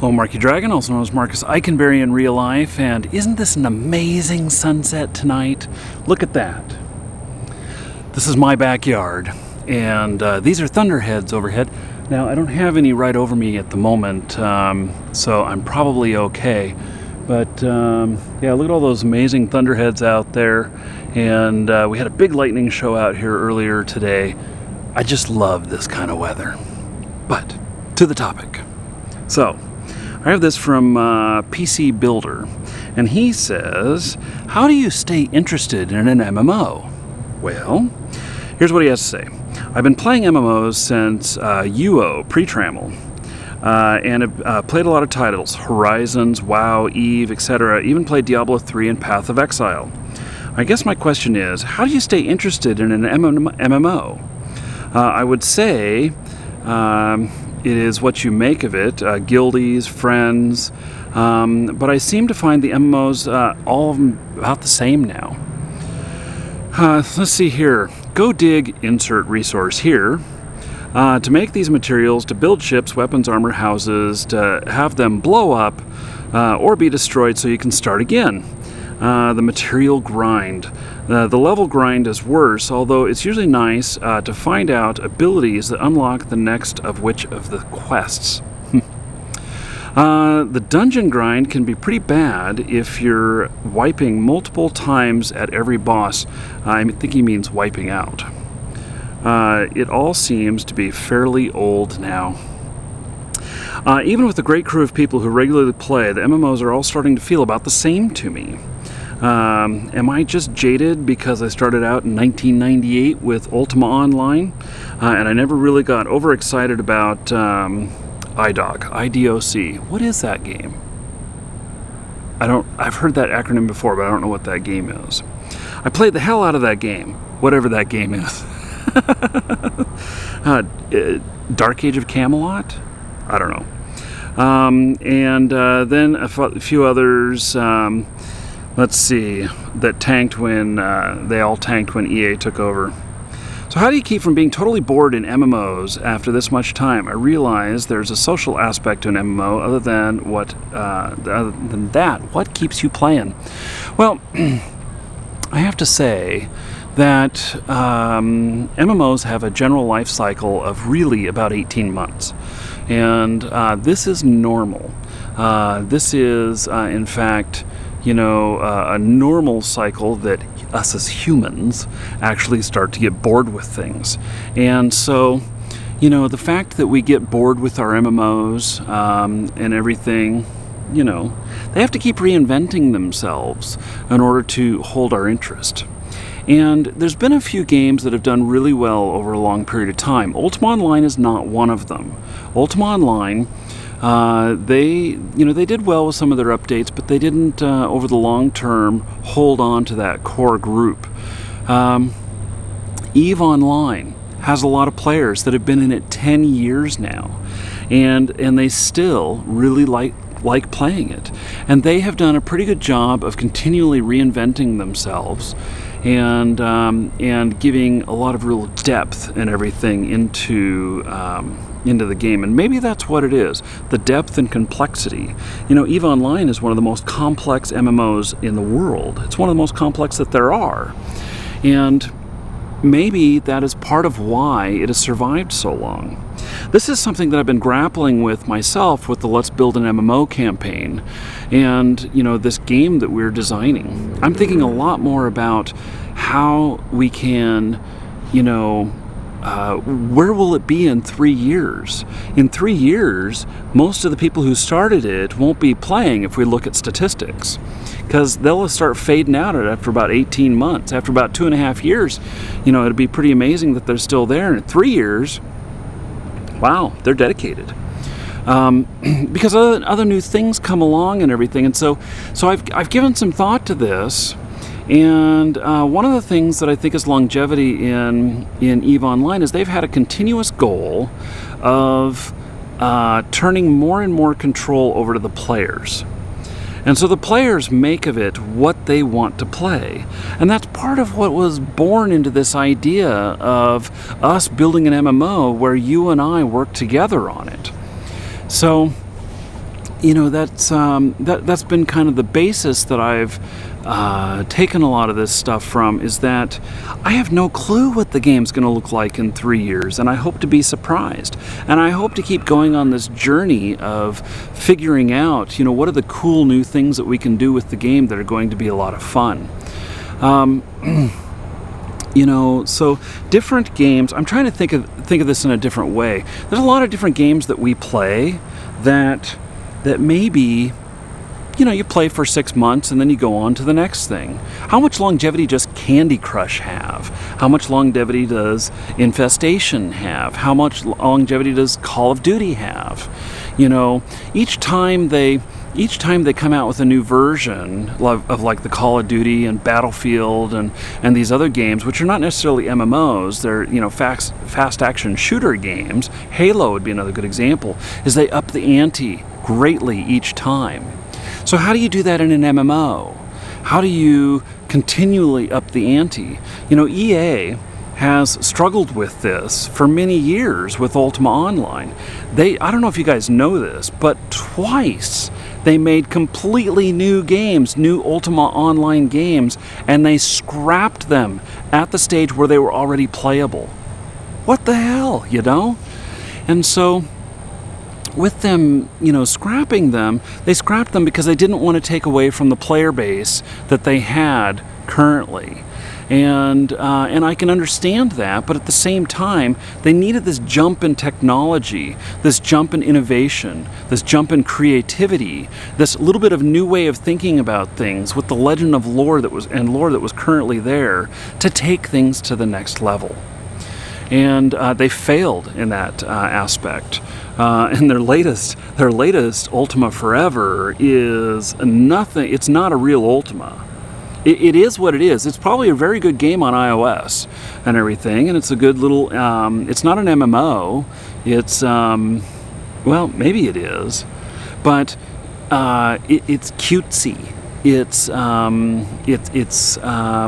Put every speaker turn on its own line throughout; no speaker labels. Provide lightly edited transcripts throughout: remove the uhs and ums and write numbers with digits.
Hello, Marky Dragon, also known as Marcus Eikenberry in real life, and isn't this an amazing sunset tonight? Look at that. This is my backyard, and these are thunderheads overhead. Now, I don't have any right over me at the moment, so I'm probably okay. But yeah, look at all those amazing thunderheads out there, and we had a big lightning show out here earlier today. I just love this kind of weather. But to the topic. So, I have this from PC Builder, and he says, how do you stay interested in an MMO? Well, here's what he has to say. I've been playing MMOs since UO, pre-Trammel, and have played a lot of titles, Horizons, WoW, EVE, etc., even played Diablo 3 and Path of Exile. I guess my question is, how do you stay interested in an MMO? I would say, it is what you make of it, guildies, friends, but I seem to find the MMOs all of them about the same now. Let's see here. Go dig, insert resource here. To make these materials, to build ships, weapons, armor, houses, to have them blow up or be destroyed so you can start again. The material grind. The level grind is worse, although it's usually nice to find out abilities that unlock the next of which of the quests. The dungeon grind can be pretty bad if you're wiping multiple times at every boss. I think he means wiping out. It all seems to be fairly old now. Even with the great crew of people who regularly play, the MMOs are all starting to feel about the same to me. Am I just jaded because I started out in 1998 with Ultima Online, and I never really got overexcited about IDOC. What is that game? I've heard that acronym before, but I don't know what that game is. I played the hell out of that game, whatever that game is. Dark Age of Camelot? I don't know. And then a few others. Let's see, that tanked when, they all tanked when EA took over. So how do you keep from being totally bored in MMOs after this much time? I realize there's a social aspect to an MMO other than what keeps you playing? Well, I have to say that MMOs have a general life cycle of really about 18 months. And this is normal. This is, in fact, a normal cycle that us as humans actually start to get bored with things. And so, the fact that we get bored with our MMOs and everything, they have to keep reinventing themselves in order to hold our interest. And there's been a few games that have done really well over a long period of time. Ultima Online is not one of them. Ultima Online, they did well with some of their updates, but they didn't, over the long term, hold on to that core group. EVE Online has a lot of players that have been in it 10 years now, and they still really like playing it. And they have done a pretty good job of continually reinventing themselves and giving a lot of real depth and everything into the game. And maybe that's what it is, the depth and complexity. EVE Online is one of the most complex MMOs in the world. It's one of the most complex that there are. And maybe that is part of why it has survived so long. This is something that I've been grappling with myself with the Let's Build an MMO campaign and, this game that we're designing. I'm thinking a lot more about how we can, where will it be in 3 years? In 3 years, most of the people who started it won't be playing if we look at statistics, because they'll start fading out after about 18 months. After about 2.5 years, it'll be pretty amazing that they're still there. And in 3 years, wow, they're dedicated. Because other new things come along and everything. And so I've given some thought to this. And one of the things that I think is longevity in EVE Online is they've had a continuous goal of turning more and more control over to the players. And so the players make of it what they want to play. And that's part of what was born into this idea of us building an MMO where you and I work together on it. So you know, that's been kind of the basis that I've taken a lot of this stuff from, is that I have no clue what the game's going to look like in 3 years, and I hope to be surprised. And I hope to keep going on this journey of figuring out, you know, what are the cool new things that we can do with the game that are going to be a lot of fun. You know, so different games, I'm trying to think of this in a different way. There's a lot of different games that we play that maybe, you know, you play for 6 months and then you go on to the next thing. How much longevity does Candy Crush have? How much longevity does Infestation have? How much longevity does Call of Duty have? You know, each time they come out with a new version of like the Call of Duty and Battlefield and these other games, which are not necessarily MMOs, they're, you know, fast action shooter games. Halo would be another good example, is they up the ante greatly each time. So how do you do that in an MMO? How do you continually up the ante? You know, EA has struggled with this for many years with Ultima Online. I don't know if you guys know this, but twice they made completely new games, new Ultima Online games, and they scrapped them at the stage where they were already playable. What the hell, you know? And so with them, you know, scrapping them, they scrapped them because they didn't want to take away from the player base that they had currently. And I can understand that, but at the same time, they needed this jump in technology, this jump in innovation, this jump in creativity, this little bit of new way of thinking about things with the legend of lore that was currently there to take things to the next level. And they failed in that aspect. And their latest Ultima Forever is nothing. It's not a real Ultima. It is what it is. It's probably a very good game on iOS and everything, and it's a good little. It's not an MMO. It's well, maybe it is, but it's cutesy. It's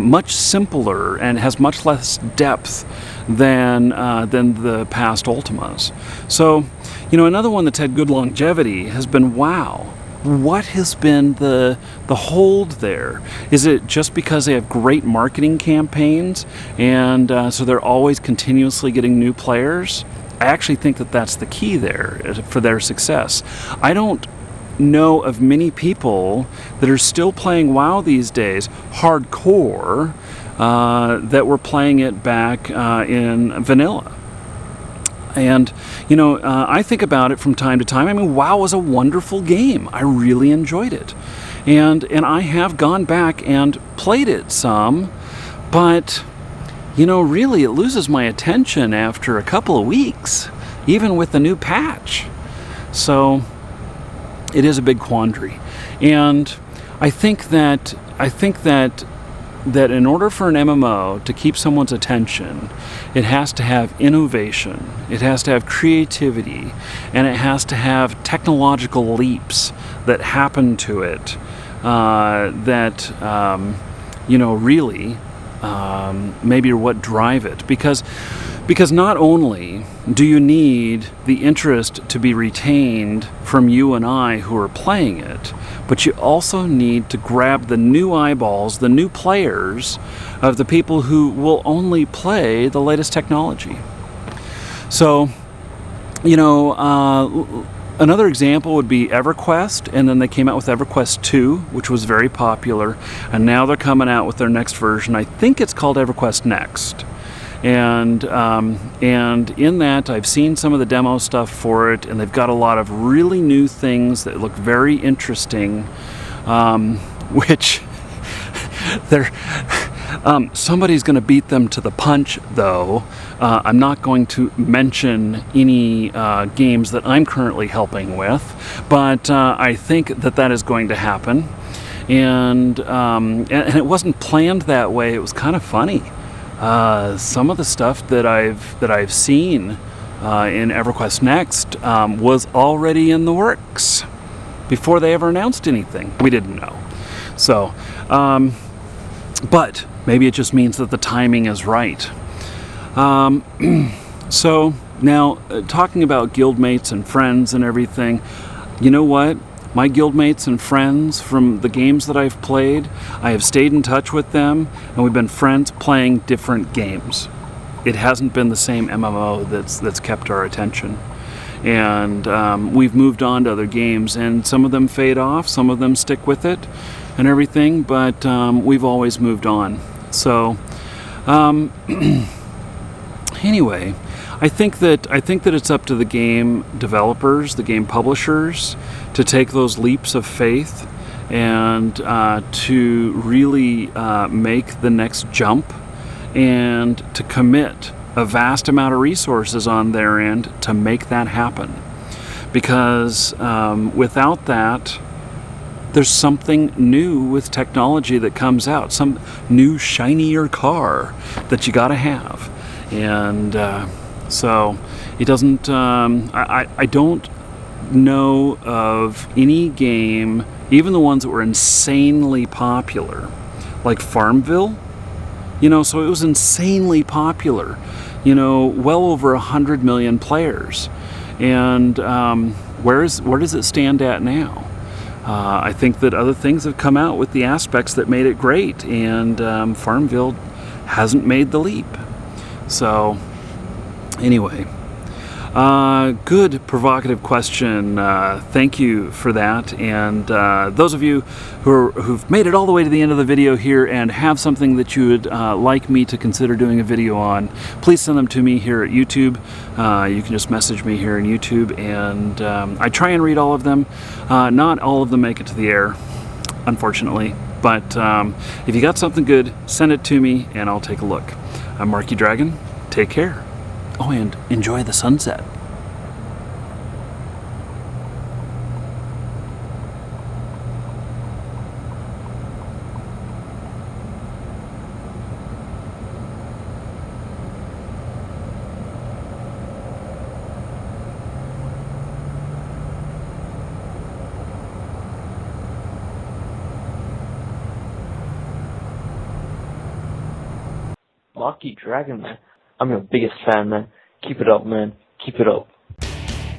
much simpler and has much less depth than the past Ultimas. So, you know, another one that's had good longevity has been WoW. What has been the hold there? Is it just because they have great marketing campaigns and so they're always continuously getting new players? I actually think that that's the key there for their success. I don't know of many people that are still playing WoW these days, hardcore, that were playing it back in vanilla. And, you know, I think about it from time to time. I mean, WoW was a wonderful game. I really enjoyed it. And I have gone back and played it some, but, you know, really it loses my attention after a couple of weeks, even with the new patch. So it is a big quandary. And I think that in order for an MMO to keep someone's attention, it has to have innovation, it has to have creativity, and it has to have technological leaps that happen to it you know, really maybe are what drive it. Because not only do you need the interest to be retained from you and I who are playing it, but you also need to grab the new eyeballs, the new players of the people who will only play the latest technology. So, you know, another example would be EverQuest, and then they came out with EverQuest 2, which was very popular, and now they're coming out with their next version. I think it's called EverQuest Next. And in that, I've seen some of the demo stuff for it, and they've got a lot of really new things that look very interesting, which somebody's going to beat them to the punch, though. I'm not going to mention any games that I'm currently helping with, but I think that is going to happen. And it wasn't planned that way. It was kind of funny. Some of the stuff that I've seen in EverQuest Next was already in the works before they ever announced anything. We didn't know. So, but maybe it just means that the timing is right. So now, talking about guildmates and friends and everything, you know what? my guildmates and friends from the games that I've played. I have stayed in touch with them, and we've been friends playing different games. It hasn't been the same MMO that's kept our attention. And we've moved on to other games, and some of them fade off, some of them stick with it and everything, but we've always moved on. So anyway, I think that it's up to the game developers, the game publishers, to take those leaps of faith and to really make the next jump and to commit a vast amount of resources on their end to make that happen. Because without that, there's something new with technology that comes out, some new shinier car that you gotta have. And so it doesn't, I don't know of any game, even the ones that were insanely popular, like Farmville, you know, so it was insanely popular, you know, well over 100 million players. And where does it stand at now? I think that other things have come out with the aspects that made it great, and Farmville hasn't made the leap. So anyway, good provocative question. Thank you for that. And those of you who've made it all the way to the end of the video here and have something that you would like me to consider doing a video on, please send them to me here at YouTube. You can just message me here on YouTube, and I try and read all of them. Not all of them make it to the air, unfortunately. But if you got something good, send it to me and I'll take a look. I'm Marky Dragon. Take care. Oh, and enjoy the sunset.
Marky Dragon, man. I'm your biggest fan, man. Keep it up, man. Keep it up.